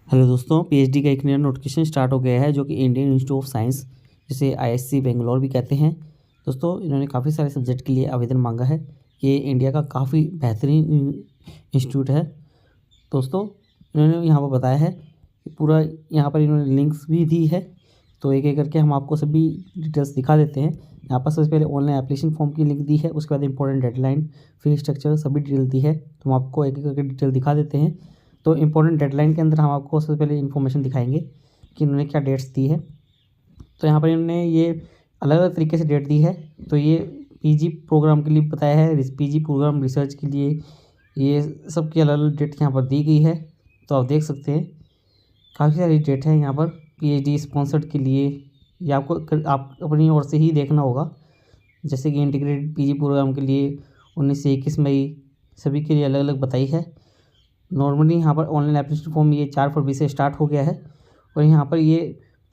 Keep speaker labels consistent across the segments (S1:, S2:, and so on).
S1: Hello दोस्तों, PhD का एक नया नोटिफिकेशन स्टार्ट हो गया है जो कि इंडियन इंस्टीट्यूट ऑफ साइंस, जिसे आईएससी बेंगलोर भी कहते हैं। दोस्तों, इन्होंने काफ़ी सारे सब्जेक्ट के लिए आवेदन मांगा है। ये इंडिया का काफ़ी बेहतरीन इंस्टीट्यूट है। दोस्तों, इन्होंने यहाँ पर बताया है कि पूरा यहाँ पर इन्होंने लिंक्स भी दी है, तो एक एक करके हम आपको सभी डिटेल्स दिखा देते हैं। यहाँ पर सबसे पहले ऑनलाइन एप्लीकेशन फॉर्म की लिंक दी है, उसके बाद इंपॉर्टेंट डेडलाइन, फी स्ट्रक्चर, सभी डिटेल दी है। तो हम आपको एक एक करके डिटेल दिखा देते हैं। तो इम्पोर्टेंट डेडलाइन के अंदर हम आपको सबसे पहले इन्फॉर्मेशन दिखाएंगे कि इन्होंने क्या डेट्स दी है। तो यहाँ पर इन्होंने ये अलग अलग तरीके से डेट दी है। तो ये पीजी प्रोग्राम के लिए बताया है, पीजी प्रोग्राम रिसर्च के लिए ये सब की अलग अलग डेट यहाँ पर दी गई है। तो आप देख सकते हैं काफ़ी सारी डेट है यहाँ पर। पीएचडी स्पॉन्सर्ड के लिए ये आप अपनी ओर से ही देखना होगा। जैसे कि इंटीग्रेटेड पीजी प्रोग्राम के लिए 19 से 21 मई सभी के लिए अलग अलग बताई है। नॉर्मली यहाँ पर ऑनलाइन एप्लीकेशन फॉर्म ये 4 फरवरी से स्टार्ट हो गया है और यहाँ पर ये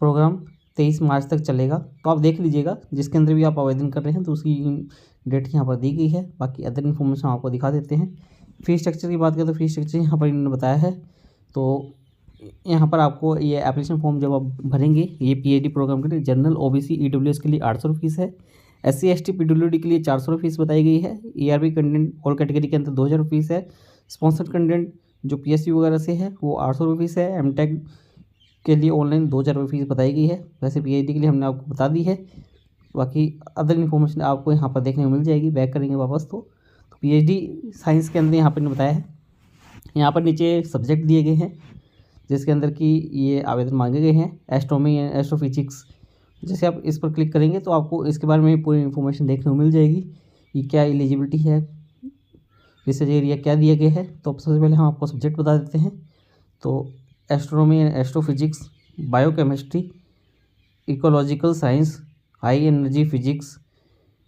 S1: प्रोग्राम 23 मार्च तक चलेगा। तो आप देख लीजिएगा जिसके अंदर भी आप आवेदन कर रहे हैं तो उसकी डेट यहाँ पर दी गई है। बाकी अदर इन्फॉर्मेशन आपको दिखा देते हैं। फी स्ट्रक्चर की बात करें तो फी स्ट्रक्चर यहाँ पर इन्होंने बताया है। तो यहाँ पर आपको ये एप्लीकेशन फॉर्म जब आप भरेंगे, ये पीएचडी प्रोग्राम के लिए जनरल, ओबीसी, ईडब्ल्यूएस के लिए 800 फीस है। एससी, एसटी, पीडब्ल्यूडी के लिए 400 फीस बताई गई है। ईआरबी कंटेंट ऑल कैटेगरी के अंदर 2000 फीस है। स्पॉन्सर्ड कंटेंट जो पीएसयू वगैरह से है वो 800 रुपये फीस है। एमटेक के लिए ऑनलाइन 2000 रुपये फीस बताई गई है। वैसे पीएचडी के लिए हमने आपको बता दी है। बाकी अदर इन्फॉर्मेशन आपको यहाँ पर देखने को मिल जाएगी। बैक करेंगे वापस तो पीएचडी साइंस के अंदर यहाँ पर बताया है। यहाँ पर नीचे सब्जेक्ट दिए गए हैं जिसके अंदर कि ये आवेदन मांगे गए हैं। एस्ट्रोनॉमी एंड एस्ट्रोफिजिक्स, जैसे आप इस पर क्लिक करेंगे तो आपको इसके बारे में पूरी इन्फॉर्मेशन देखने को मिल जाएगी कि क्या एलिजिबिलिटी है, रिसर्च एरिया क्या दिया गया है। तो सबसे पहले हम आपको सब्जेक्ट बता देते हैं। तो astronomy and astrophysics, biochemistry, ecological science, high energy physics,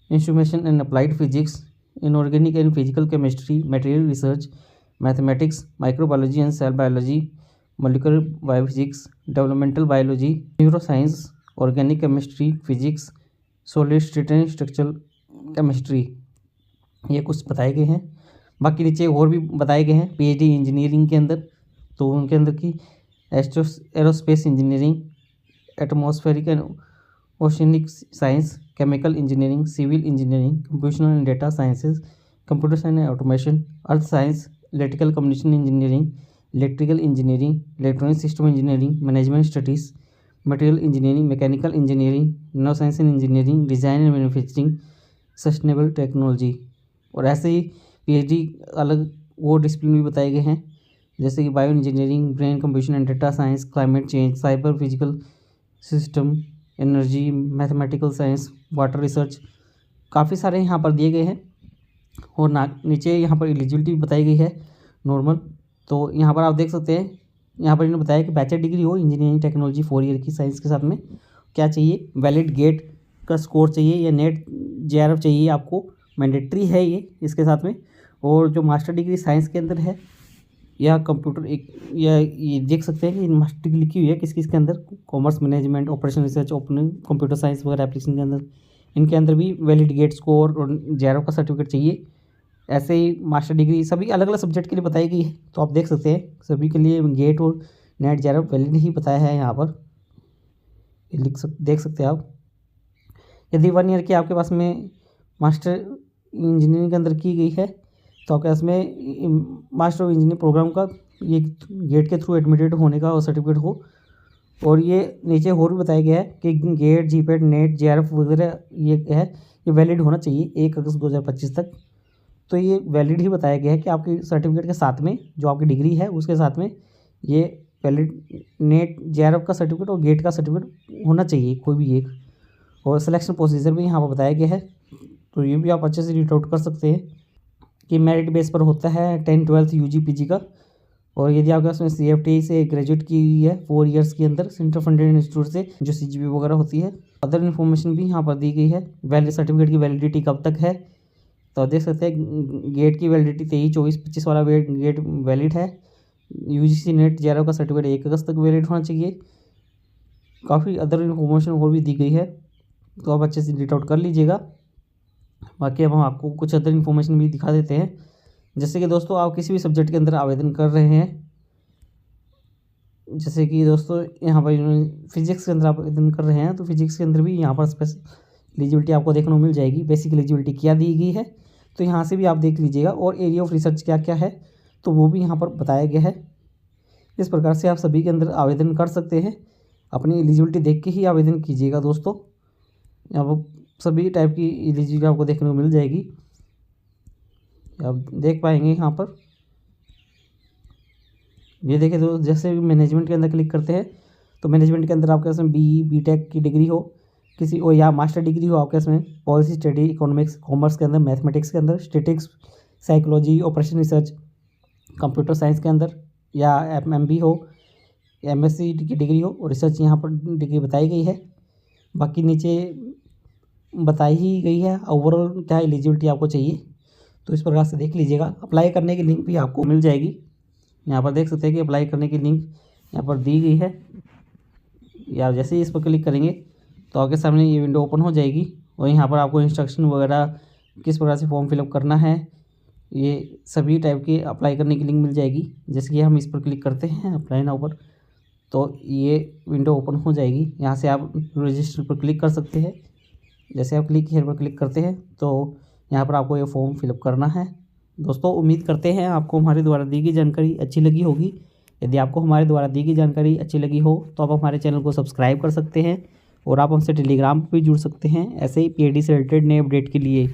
S1: instrumentation and applied physics, inorganic and physical chemistry, material research, mathematics, microbiology and cell biology, molecular biophysics, developmental biology, neuroscience, organic chemistry, physics, solid state and structural chemistry, ये कुछ बताए गए हैं। बाकी नीचे और भी बताए गए हैं पीएचडी इंजीनियरिंग के अंदर। तो उनके अंदर की aerospace engineering, atmospheric and oceanic science, chemical engineering, civil engineering, computational and data sciences, computer science and automation, earth science, electrical communication engineering, electrical engineering, electronic system engineering, management studies, material engineering, mechanical engineering, nano science and engineering, design and manufacturing, sustainable technology. और ऐसे ही PhD अलग वो discipline भी बताए गए हैं जैसे कि bio engineering, brain computation and data science, climate change, cyber physical system, energy, mathematical science, water research, काफ़ी सारे यहाँ पर दिए गए हैं। और नीचे यहाँ पर एलिजिबिलिटी बताई गई है नॉर्मल। तो यहाँ पर आप देख सकते हैं, यहाँ पर इन्होंने बताया कि बैचलर डिग्री हो इंजीनियरिंग टेक्नोलॉजी 4 ईयर की साइंस के साथ में क्या चाहिए, वैलिड गेट का स्कोर चाहिए या नेट जेआरएफ चाहिए आपको, मैंडेटरी है ये इसके साथ में। और जो मास्टर डिग्री साइंस के अंदर है या कंप्यूटर एक या ये देख सकते हैं कि मास्टर डिग्री लिखी हुई है किस किस के अंदर, commerce management, operation research, open computer science वगैरह एप्लीकेशन के अंदर, इनके अंदर भी वैलिड गेट स्कोर और जेआरएफ का सर्टिफिकेट चाहिए। ऐसे ही मास्टर डिग्री सभी अलग अलग सब्जेक्ट के लिए बताई गई है। तो आप देख सकते हैं सभी के लिए गेट और नेट जेआरएफ वैलिड ही बताया है यहाँ पर, देख सकते हैं आप। यदि 1 ईयर की आपके पास में मास्टर इंजीनियरिंग के अंदर की गई है तो आपके पास में मास्टर ऑफ इंजीनियरिंग प्रोग्राम का ये गेट के थ्रू एडमिटेड होने का और सर्टिफिकेट हो। और ये नीचे और भी बताया गया है कि गेट, जीपेट, नेट, जेआरएफ वगैरह ये है, ये वैलिड होना चाहिए 1 अगस्त 2025 तक। तो ये वैलिड ही बताया गया है कि आपकी सर्टिफिकेट के साथ में जो आपकी डिग्री है उसके साथ में ये वैलिड नेट, जेआरएफ का सर्टिफिकेट और गेट का सर्टिफिकेट होना चाहिए कोई भी एक। और सिलेक्शन प्रोसीजर भी यहाँ पर बताया गया है। तो ये भी आप अच्छे से रीड आउट कर सकते हैं कि मेरिट बेस पर होता है 10, 12th यूजी पीजी का। और यदि आपके पास में सीएफटी से ग्रेजुएट की हुई है 4 ईयर्स के अंदर सेंटर फंडेड इंस्टीट्यूट से, जो सीजीपी वगैरह होती है। अदर इन्फॉर्मेशन भी यहाँ पर दी गई है। वैलिड सर्टिफिकेट की वैलिडिटी कब तक है, तो देख सकते हैं गेट की वैलिडिटी 23, 24, 25 वाला गेट वैलिड है। यूजीसी नेट जेआरएफ का सर्टिफिकेट 1 अगस्त तक वैलिड होना चाहिए। काफ़ी अदर इन्फॉर्मेशन और भी दी गई है, तो आप अच्छे से रीड आउट कर लीजिएगा। बाकी अब हम आपको कुछ अदर इन्फॉर्मेशन भी दिखा देते हैं। जैसे कि दोस्तों आप किसी भी सब्जेक्ट के अंदर आवेदन कर रहे हैं जैसे कि दोस्तों यहाँ पर इन्होंने फिजिक्स के अंदर आप आवेदन कर रहे हैं तो फिजिक्स के अंदर भी यहाँ पर एलिजिबिलिटी आपको देखने को मिल जाएगी। बेसिक एलिजिबिलिटी क्या दी गई है तो यहाँ से भी आप देख लीजिएगा, और एरिया ऑफ रिसर्च क्या क्या है तो वो भी यहाँ पर बताया गया है। इस प्रकार से आप सभी के अंदर आवेदन कर सकते हैं। अपनी एलिजिबिलिटी देख के ही आवेदन कीजिएगा दोस्तों। अब सभी टाइप की एलिजिबिलिटी आपको देखने को मिल जाएगी, आप देख पाएंगे यहाँ पर। ये देखिए तो जैसे मैनेजमेंट के अंदर क्लिक करते हैं तो मैनेजमेंट के अंदर आपके इसमें बी टेक की डिग्री हो किसी, और या मास्टर डिग्री हो आपके इसमें पॉलिसी स्टडी, इकोनॉमिक्स, कॉमर्स के अंदर, मैथमेटिक्स के अंदर, statistics, psychology, operation research, computer science के अंदर, या MB हो, MSc की डिग्री हो और रिसर्च यहाँ पर डिग्री बताई गई है। बाकी नीचे बताई ही गई है ओवरऑल क्या एलिजिबिलिटी आपको चाहिए, तो इस प्रकार से देख लीजिएगा। अप्लाई करने की लिंक भी आपको मिल जाएगी। यहाँ पर देख सकते हैं कि अप्लाई करने की लिंक यहाँ पर दी गई है, या जैसे ही इस पर क्लिक करेंगे तो आपके सामने ये विंडो ओपन हो जाएगी, और यहाँ पर आपको इंस्ट्रक्शन वगैरह किस प्रकार से फॉर्म फिलअप करना है, ये सभी टाइप की अप्लाई करने की लिंक मिल जाएगी। जैसे कि हम इस पर क्लिक करते हैं अप्लाई नाउ पर, तो ये विंडो ओपन हो जाएगी। यहाँ से आप रजिस्टर पर क्लिक कर सकते हैं। जैसे आप क्लिक हेयर पर क्लिक करते हैं तो यहाँ पर आपको ये फॉर्म फिलअप करना है। दोस्तों उम्मीद करते हैं आपको हमारे द्वारा दी गई जानकारी अच्छी लगी होगी। यदि आपको हमारे द्वारा दी गई जानकारी अच्छी लगी हो तो आप हमारे चैनल को सब्सक्राइब कर सकते हैं, और आप हमसे टेलीग्राम पर भी जुड़ सकते हैं ऐसे ही PhD से रिलेटेड नए अपडेट के लिए।